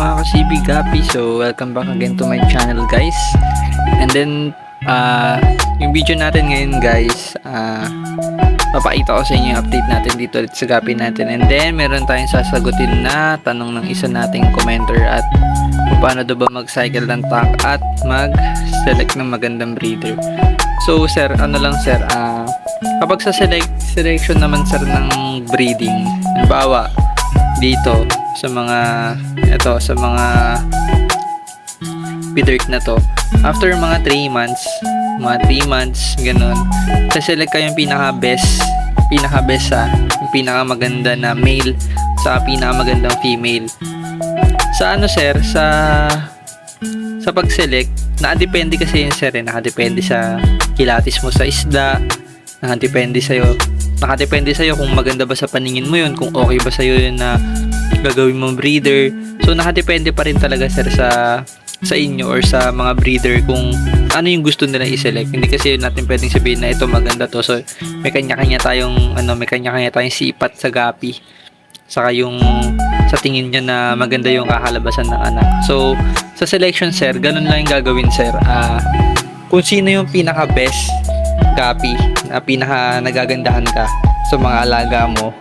mga kasibig happy. So welcome back again to my channel guys. And then yung video natin ngayon guys, papakita ko sa inyo yung update natin dito sa Gapi natin. And then meron tayong sasagutin na tanong ng isa nating commenter at kung paano daw ba mag-cycle ng tank at mag-select ng magandang breeder. So sir, ano lang sir, kapag sa selection naman sir ng breeding, halimbawa dito sa mga bidirt na to, after mga 3 months ganun, sa-select kayo yung pinaka best yung pinakamaganda na male sa pinakamagandang female. Sa ano sir, sa pag-select, nakadepende kasi yun sir, nakadepende sa kilatis mo sa isda, nakadepende sa'yo kung maganda ba sa paningin mo yun, kung okay ba sa'yo yun na gagawin mong breeder. So nakadepende pa rin talaga sir sa inyo or sa mga breeder kung ano yung gusto nila i-select. Hindi kasi natin pwedeng sabihin na ito maganda to. So may kanya-kanya tayong sipat sa Gapi, saka yung sa tingin niya na maganda yung kakalabasan ng anak. So sa selection sir, ganun lang yung gagawin sir. Kung sino yung pinaka best Gapi na pinaka nagagandahan ka sa mga alaga mo,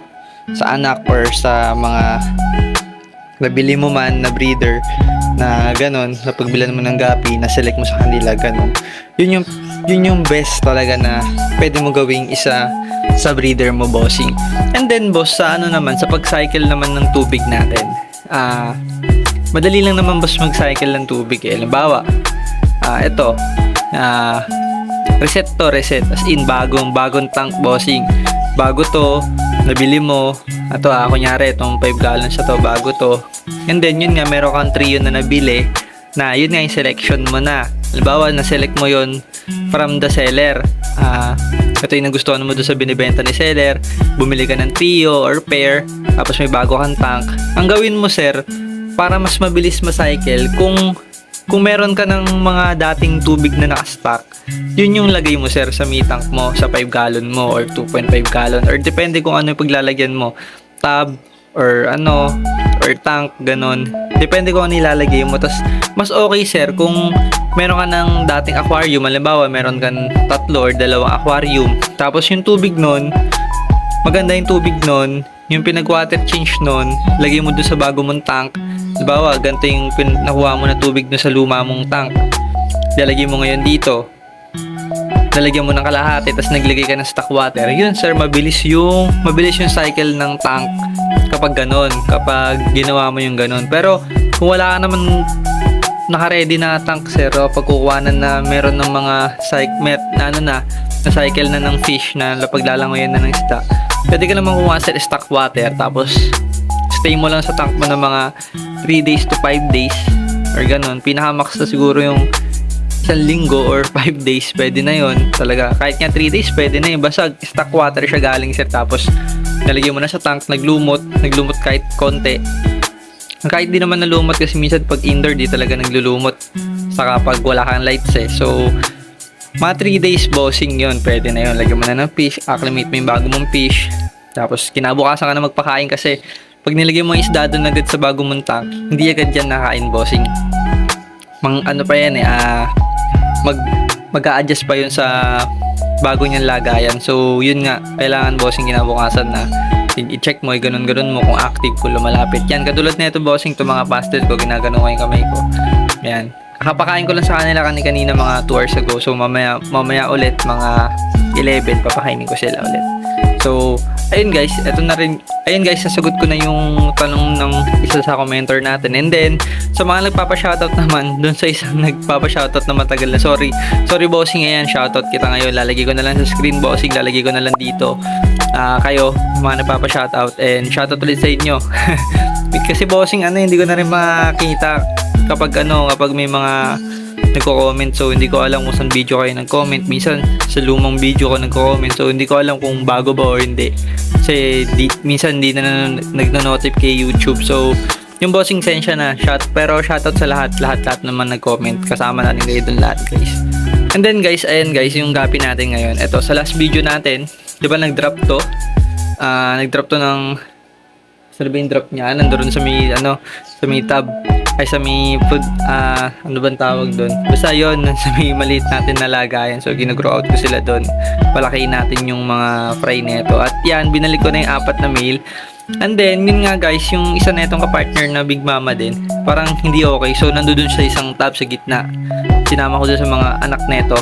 sa anak or sa mga nabili mo man na breeder na ganon, sa pagbilan mo ng Gapi na select mo sa kanila, ganon, yun yung best talaga na pwede mo gawing isa sa breeder mo, bossing. And then boss, sa ano naman, sa pag-cycle naman ng tubig natin, madali lang naman boss mag-cycle ng tubig halimbawa, ito, reset as in bagong tank, bossing. Bago to, nabili mo. Ito kunyari, itong 5 gallons to, bago to. And then, yun nga, meron kang trio na nabili, na yun nga yung selection mo na. Halimbawa, na-select mo yun from the seller. Ito yung nagustuhan mo doon sa binibenta ni seller. Bumili ka ng trio or pair, tapos may bago kang tank. Ang gawin mo, sir, para mas mabilis ma-cycle, kung meron ka ng mga dating tubig na nakastock, yun yung lagay mo sir sa tank mo, sa 5 gallon mo or 2.5 gallon, or depende kung ano yung paglalagyan mo, tub or tank, ganon, depende kung ano ilalagay mo. Tas mas okay sir kung meron ka ng dating aquarium, halimbawa meron kang 3 or 2 aquarium, tapos yung tubig nun, maganda yung tubig nun, yung pinag-water change nun, lagay mo doon sa bago mong tank. Halimbawa, ganito yung nakuha mo na tubig doon sa luma mong tank, lalagay mo ngayon dito, lalagyan mo ng kalahati, tapos naglagay ka ng stock water. Yun sir, mabilis yung cycle ng tank kapag ganon, kapag ginawa mo yung ganon. Pero kung wala ka naman naka-ready na tank sir, o pagkukuhanan na meron ng mga na cycle na ng fish na paglalangoyan na ng isda, pwede ka naman kumuha sa stock water, tapos stay mo lang sa tank mo ng mga 3 days to 5 days or ganon. Pinaka-max na siguro yung 1 linggo or 5 days, pwede na yon talaga. Kahit nga 3 days, pwede na yun. Basta stock water siya galing sir, tapos nalagyan mo na sa tank, naglumot kahit konti. Kahit di naman nalumot, kasi minsan pag indoor di talaga naglulumot, saka pag wala kang lights so mga 3 days bossing yun, pwede na yun. Lagyan mo na ng fish, acclimate mo yung bago mong fish, tapos kinabukasan ka na magpakain, kasi pag nilagay mo yung isda doon agad sa bago mong tank, hindi agad yan nakain, bossing. Ano pa yan mag-a-adjust pa yun sa bago niyang lagayan. So yun nga, kailangan bossing kinabukasan na i-check mo, ganun mo kung active, kung lumalapit yan. Katulad na ito bossing, itong mga pastel ko, ginagano ko yung kamay ko, yan. Kakapakain ko lang sa kanila kanina mga 2 hours ago. So mamaya ulit, mga 11, papakainin ko sila ulit. So ayun guys, sasagot ko na yung tanong ng isa sa commenter natin. And then sa mga nagpapa-shoutout naman, dun sa isang nagpapa-shoutout na matagal na, sorry bossing, ayan, shoutout kita ngayon. Lalagay ko na lang sa screen, bossing, lalagay ko na lang dito. Kayo mga nagpapa-shoutout, and shoutout ulit sa inyo. Kasi bossing, hindi ko na rin makita kapag may mga nagko-comment, so hindi ko alam kung saan video kayo nag-comment. Minsan sa lumang video ko nagko-comment, so hindi ko alam kung bago ba o hindi, kasi minsan hindi na nagno-notify kay YouTube. So yung bossing, sensya na pero shoutout sa lahat naman nag-comment, kasama natin kayo dun lahat guys. And then guys, ayan guys, yung Gapi natin ngayon, eto sa last video natin, di ba nag-drop to ng, saan ba yung drop niya? Nandoon sa may tab. ay sa may food, ano bang tawag doon? Basta yun, sa may maliit natin na lagayan. So, ginagrow out ko sila doon. Palakihin natin yung mga fry neto. At yan, binalik ko na yung 4 na male. And then, yun nga guys, yung isa netong kapartner na Big Mama din, parang hindi okay. So, nandoon sa isang tab sa gitna. Sinama ko doon sa mga anak neto.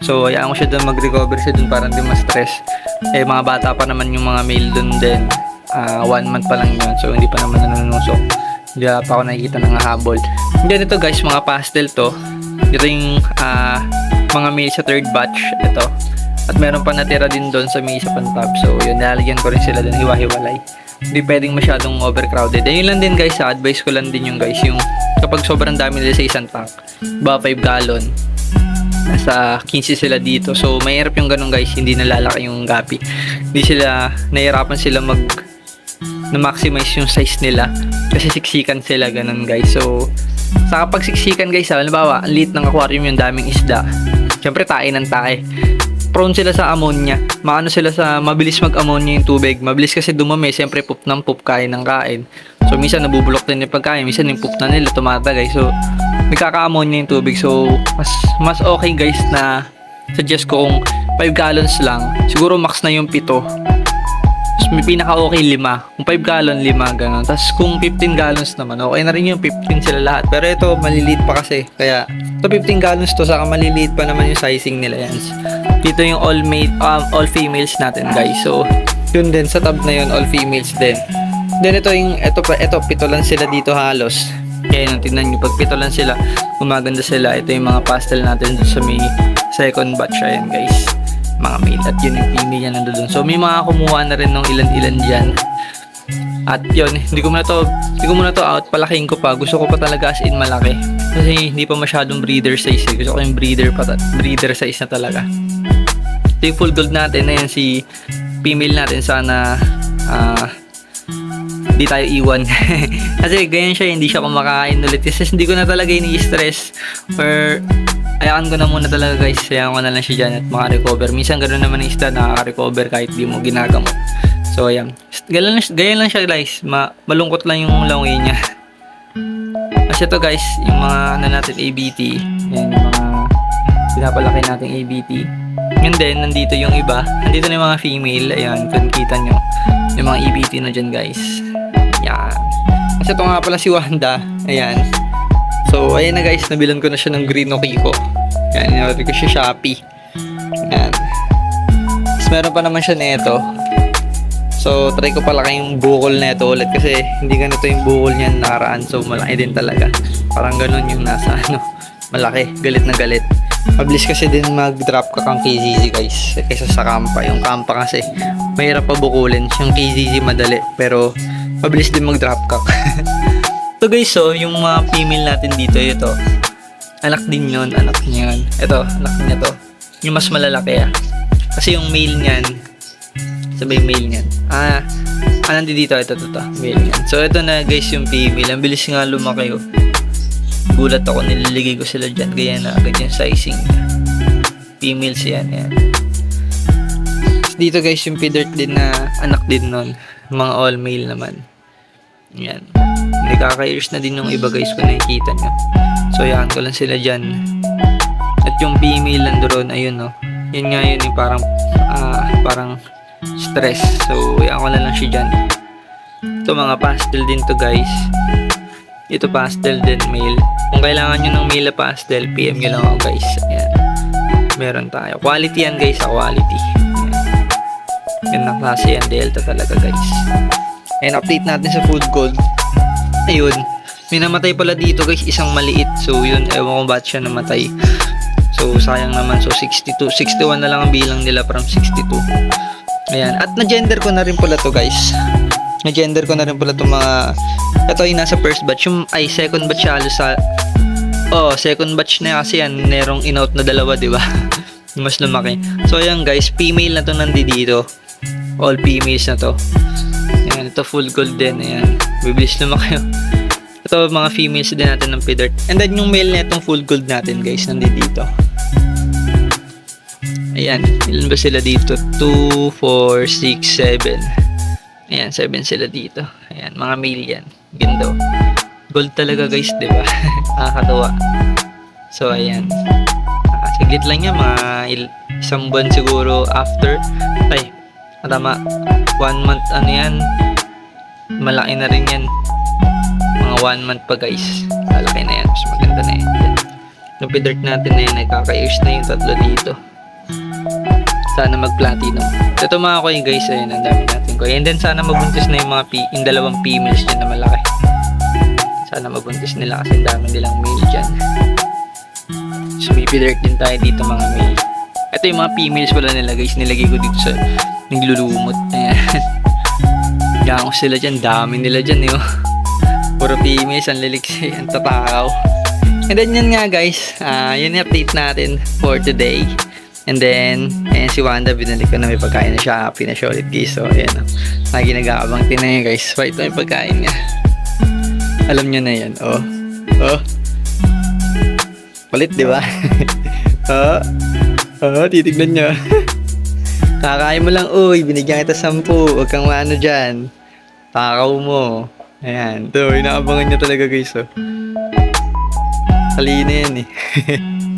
So, hayaan ko siya doon, mag-recover siya doon para hindi ma-stress. Eh, mga bata pa naman yung mga male doon din. 1 month pa lang yun. So, hindi pa naman nanunusok. Hindi pa ako nakikita ng habol. And then, ito guys, mga pastel to. Ito yung mga male sa 3rd batch. Ito. At meron pa natira din doon sa may isa pang tab. So, yun, nalalagyan ko rin sila doon, hiwa-hiwalay. Hindi pwedeng masyadong overcrowded. Ayun lang din guys, advice ko lang din yung guys, yung kapag sobrang dami nila sa isang tank, ba 5 gallon, nasa 15 sila dito. So, mahirap yung ganun guys, hindi nalalaki yung gapi. Hindi sila, nahihirapan sila na-maximize yung size nila. Kasi siksikan sila, ganun guys. So, sa kapag siksikan guys, halimbawa, ang liit ng aquarium yung daming isda. Siyempre, tae ng tae. Prone sila sa ammonia. Maano sila sa mabilis mag-ammonia yung tubig. Mabilis kasi dumami. Siyempre, poop ng poop, kain ng kain. So, minsan nabubulok din yung pagkain. Minsan yung poop na nila tumatagay. So, may kaka-ammonia yung tubig. So, mas okay guys na suggest ko kung 5 gallons lang. Siguro max na yung 7. Tapos may pinaka-okay 5. Kung 5 gallon, 5. Ganun. Tapos kung 15 gallons naman, okay na rin yung 15 sila lahat. Pero ito, maliliit pa kasi. Kaya, ito 15 gallons to. Saka maliliit pa naman yung sizing nila yan. Dito yung all females natin guys. So, yun din sa tab na yun, all females din. Then ito yung, ito 7 lang sila dito halos. Kaya nung tignan nyo, pag 7 lang sila, gumaganda sila. Ito yung mga pastel natin sa may 2nd batch. Ayan guys, mga male. At yun yung female yan nandun. So, may mga kumuha na rin ng ilan-ilan dyan. At yun, hindi ko muna to out, palakihin ko pa. Gusto ko pa talaga as in malaki. Kasi hindi pa masyadong breeder size. Gusto ko yung breeder size na talaga. Ito yung full gold natin na yan, si female natin. Sana di tayo iwan. Kasi ganyan siya, hindi siya kumakain ulit. Kasi hindi ko na talaga ini-stress. Or ayaan ko na muna talaga guys. Hayaan ko na lang siya dyan at makarecover. Minsan ganoon naman yung isda, nakaka-recover kahit di mo ginagamot. So ayan, ganyan lang siya guys. Malungkot lang yung langoy niya. Kasi ito guys, yung mga ano natin, ABT. Yan yung mga pinapalaki nating ABT. And then, nandito yung iba. Nandito na yung mga female. Ayan, kung kita nyo. Yung mga EBT na dyan, guys. Yan. Kasi ito nga pala si Wanda. Ayan. So, ayan na guys. Nabilan ko na siya ng green Okiko. Ayan, inawari ko siya Shopee. Ayan. Tapos meron pa naman siya neto. So, try ko pala kayong bukol neto ulit. Kasi hindi ganito yung bukol niyan nakaraan. So, malaki din talaga. Parang ganun yung nasa malaki. Galit na galit. Mabilis kasi din mag-drop ka kang KZZ guys kaysa sa kampa. Yung kampa kasi mahirap pa bukulin. Yung KZZ madali pero mabilis din mag-drop ka. So guys, so yung mga female natin dito, ito anak din yun, anak niya yun. Ito, anak niya to. Yung mas malalaki kasi yung male niyan, sabay male niyan. Nandito ito, male niyan. So ito na guys yung female. Ang bilis nga lumaki gulat ako, nililigay ko sila dyan. Gaya na agad yung sizing. Females yan. Dito guys, yung P-Dirt din na anak din nun. Mga all male naman. Yan. Nakaka-ears na din yung iba guys kung nakikita nyo. So yan ko lang sila dyan. At yung female nandoon, ayun no. Yun nga yun yung parang stress. So yan ko lang siya dyan. Ito mga pastel din to guys. Ito pastel din male. Kung kailangan nyo ng male pastel, PM nyo lang ako guys. Ayan. Meron tayo. Quality yan guys, quality. Ayan. Yan na klase yan, Delta talaga guys. And update natin sa food gold. Ayun. May namatay pala dito guys, isang maliit. So yun, ewan ko ba't siya namatay. So sayang naman. So 62, 61 na lang ang bilang nila from 62. Ayan. At na-gender ko na rin pala to guys. Na-gender ko na rin pala itong mga... Ito yung nasa first batch. Second batch halos sa... second batch na kasi yan. Merong in-out na dalawa, di ba? Mas lumaki. So, ayan guys. Female na to nandito. All females na to. Ayan. Ito full gold din. Ayan. Bibilis lumaki. Ito mga females din natin ng P-Dirt. And then yung male na itong full gold natin guys. Nandito. Ayan. Ilan ba sila dito? 2, 4, 6, 7. Ayan, 7 sila dito. Ayan, mga male yan. Ganda. Gold talaga guys, di ba? Nakakatuwa. So, ayan. Saglit lang yan, mga isang buwan siguro after. Ay, tama. 1 month, ano yan. Malaki na rin yan. Mga 1 month pa guys. Malaki na yan. Mas maganda na yan. Yung dirt natin na yan, nagkaka-years na yung tatlo dito. Sana mag-platinum. Ito mga koy guys, ayun, ang dami natin koy. And then sana mabuntis na yung mga yung dalawang females dyan na malaki. Sana mabuntis nila kasi ang dami nilang male dyan. So may dirt din tayo dito mga male. Ito yung mga females wala nila guys, nilagay ko dito sa naglulumot. Ayan. Gangos sila dyan, dami nila dyan yun. Puro females, ang liliksi, ang tatakaw. And then yun nga guys, yun yung update natin for today. And then, ayan si Wanda, binalik ko na may pagkain na siya. Happy na siya ulit guys. So, ayan o. Lagi nag-aabang tinay guys. So, ito yung pagkain niya. Alam nyo na yan. Oh. Oh. Palit, di ba? Oh. Oh, titignan nyo. Kakain mo lang, uy. Binigyan kita 10. Huwag kang maano dyan. Takaw mo. Ayan. Ito, inaabangan niya talaga guys. Oh. Kalina yan eh.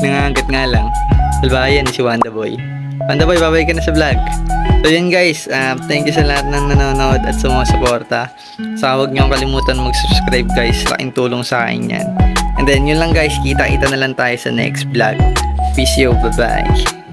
Nangangagat nga lang. Salbayan si Wanda Boy. Wanda Boy, babay ka na sa vlog. So yun guys, thank you sa lahat ng nanonood at sumusuporta. So huwag nyo kalimutan mag-subscribe guys. Laking tulong sa akin yan. And then yun lang guys, kita-kita na lang tayo sa next vlog. Peace yo, bye-bye.